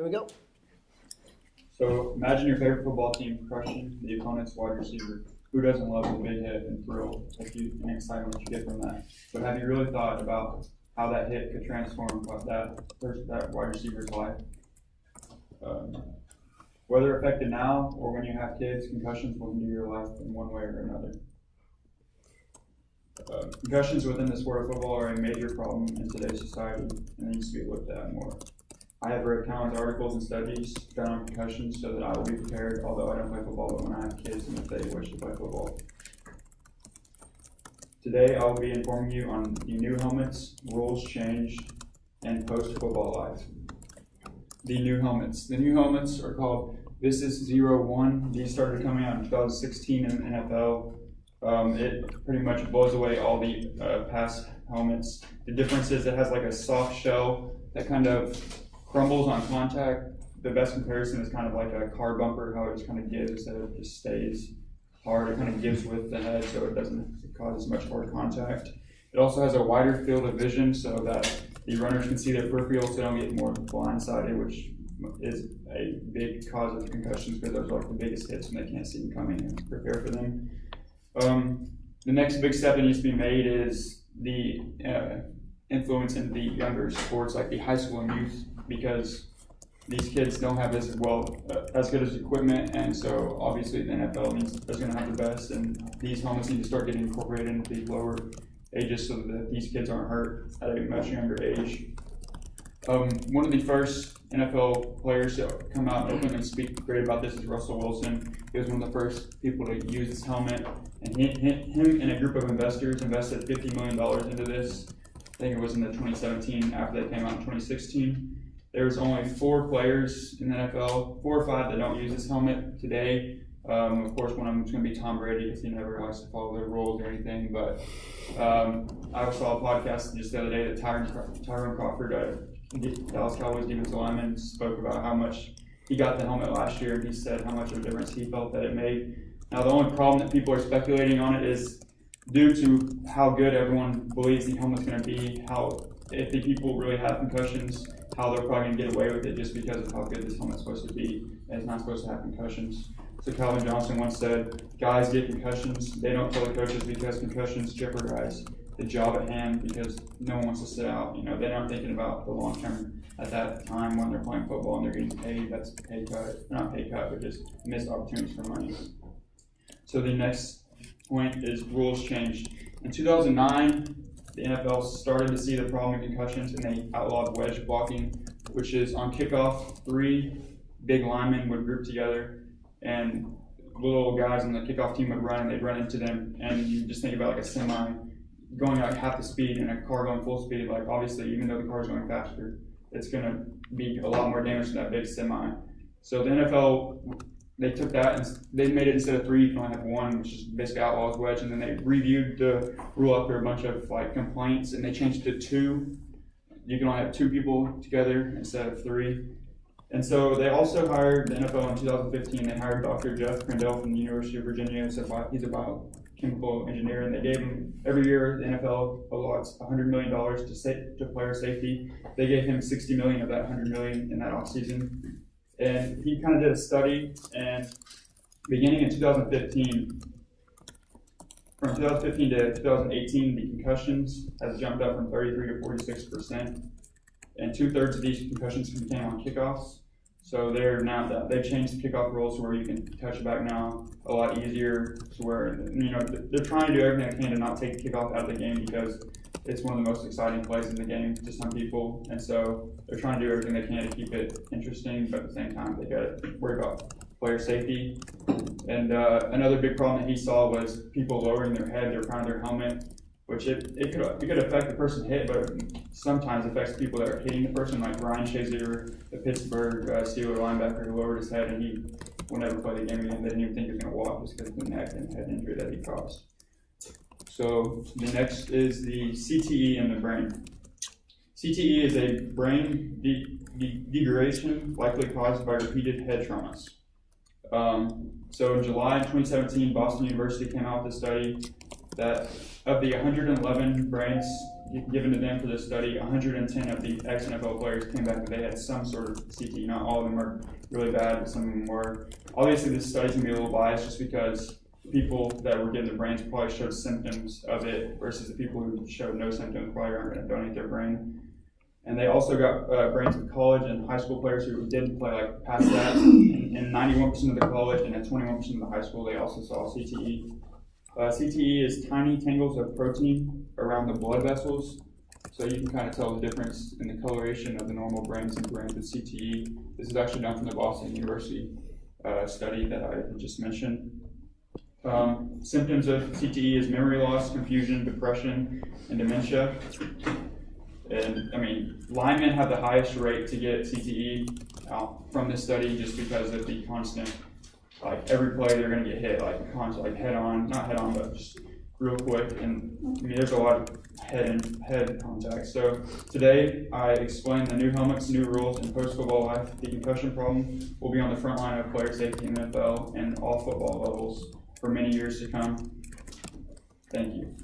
we go. So imagine your favorite football team crushing the opponent's wide receiver. Who doesn't love the big hit and thrill and excitement that you get from that? But have you really thought about how that hit could transform that wide receiver's life? Whether affected now or when you have kids, concussions will hinder your life in one way or another. Concussions within the sport of football are a major problem in today's society and needs to be looked at more. I have read countless articles and studies done on concussions so that I will be prepared, although I don't play football, but when I have kids and if they wish to play football. Today I will be informing you on the new helmets, rules changed, and post-football life. The new helmets. The new helmets are called Visus 01. These started coming out in 2016 in the NFL. It pretty much blows away all the past helmets. The difference is it has like a soft shell that kind of crumbles on contact. The best comparison is kind of like a car bumper, how it just kind of gives instead of just stays hard. It kind of gives with the head so it doesn't cause as much hard contact. It also has a wider field of vision so that the runners can see their peripheral so they don't get more blindsided, which is a big cause of concussions because those are like the biggest hits when they can't see them coming and prepare for them. The next big step that needs to be made is the influence in the younger sports like the high school and youth, because these kids don't have as good as equipment, and so obviously the NFL is going to have the best, and these helmets need to start getting incorporated into the lower ages so that these kids aren't hurt at a much younger age. One of the first NFL players to come out and openly speak great about this is Russell Wilson. He was one of the first people to use this helmet, and him and a group of investors invested $50 million into this. I think it was in the 2017 after they came out in 2016. There's only 4 players in the NFL, 4 or 5 that don't use this helmet today. Of course, one of them is going to be Tom Brady because he never likes to follow their rules or anything. But I saw a podcast just the other day that Tyrone Crawford, Dallas Cowboys defensive lineman, spoke about how much he got the helmet last year, and he said how much of a difference he felt that it made. Now, the only problem that people are speculating on it is due to how good everyone believes the helmet's going to be, if the people really have concussions, how they're probably going to get away with it just because of how good this helmet's supposed to be, and it's not supposed to have concussions. So Calvin Johnson once said, guys get concussions, they don't tell the coaches because concussions jeopardize the job at hand because no one wants to sit out. They're not thinking about the long term at that time when they're playing football and they're getting paid. That's pay cut, not pay cut, but just missed opportunities for money. So the next point is rules changed. In 2009, the NFL started to see the problem of concussions and they outlawed wedge blocking, which is on kickoff, 3 big linemen would group together and little guys on the kickoff team would run and they'd run into them, and you just think about like a semi going like half the speed and a car going full speed. Like obviously, even though the car's going faster, it's going to be a lot more damage to that big semi. So the NFL, they took that and they made it instead of 3, you can only have 1, which is basically outlaws wedge. And then they reviewed the rule after a bunch of like complaints, and they changed it to 2. You can only have 2 people together instead of 3. And so they also hired the NFL in 2015. They hired Dr. Jeff Crandell from the University of Virginia. He's a biochemical engineer, and they gave him every year. The NFL allots $100 million to player safety. They gave him $60 million of that $100 million in that offseason. And he kind of did a study, and beginning in 2015, from 2015 to 2018, the concussions has jumped up from 33 to 46%, and 2/3 of these concussions came on kickoffs. So they've changed the kickoff rules to where you can touch it back now a lot easier, to where they're trying to do everything they can to not take the kickoff out of the game because it's one of the most exciting plays in the game to some people, and so they're trying to do everything they can to keep it interesting, but at the same time, they got to worry about player safety. And another big problem that he saw was people lowering their head, they're front of their helmet, which it could affect the person hit, but sometimes affects people that are hitting the person, like Ryan Shazier, the Pittsburgh Steelers linebacker, who lowered his head and he will never play the game again. They didn't even think he was going to walk just because of the neck and head injury that he caused. So the next is the CTE in the brain. CTE is a brain degradation likely caused by repeated head traumas. So in July 2017, Boston University came out with a study that of the 111 brains given to them for this study, 110 of the ex-NFL players came back that they had some sort of CTE. Not all of them are really bad, but some of them were. Obviously, this study's going to be a little biased just because people that were given the brains probably showed symptoms of it versus the people who showed no symptoms probably aren't going to donate their brain. And they also got brains of college and high school players who didn't play like past that. And 91% of the college and at 21% of the high school, they also saw CTE. CTE is tiny tangles of protein around the blood vessels. So you can kind of tell the difference in the coloration of the normal brains and brains with CTE. This is actually done from the Boston University study that I just mentioned. Symptoms of CTE is memory loss, confusion, depression, and dementia. And I mean, linemen have the highest rate to get CTE from this study just because of the constant, like every play they're going to get hit, like head on, not head on, but just real quick. And I mean, there's a lot of head contact. So today I explained the new helmets, new rules, and post-football life. The concussion problem will be on the front line of player safety in the NFL and all football levels for many years to come. Thank you.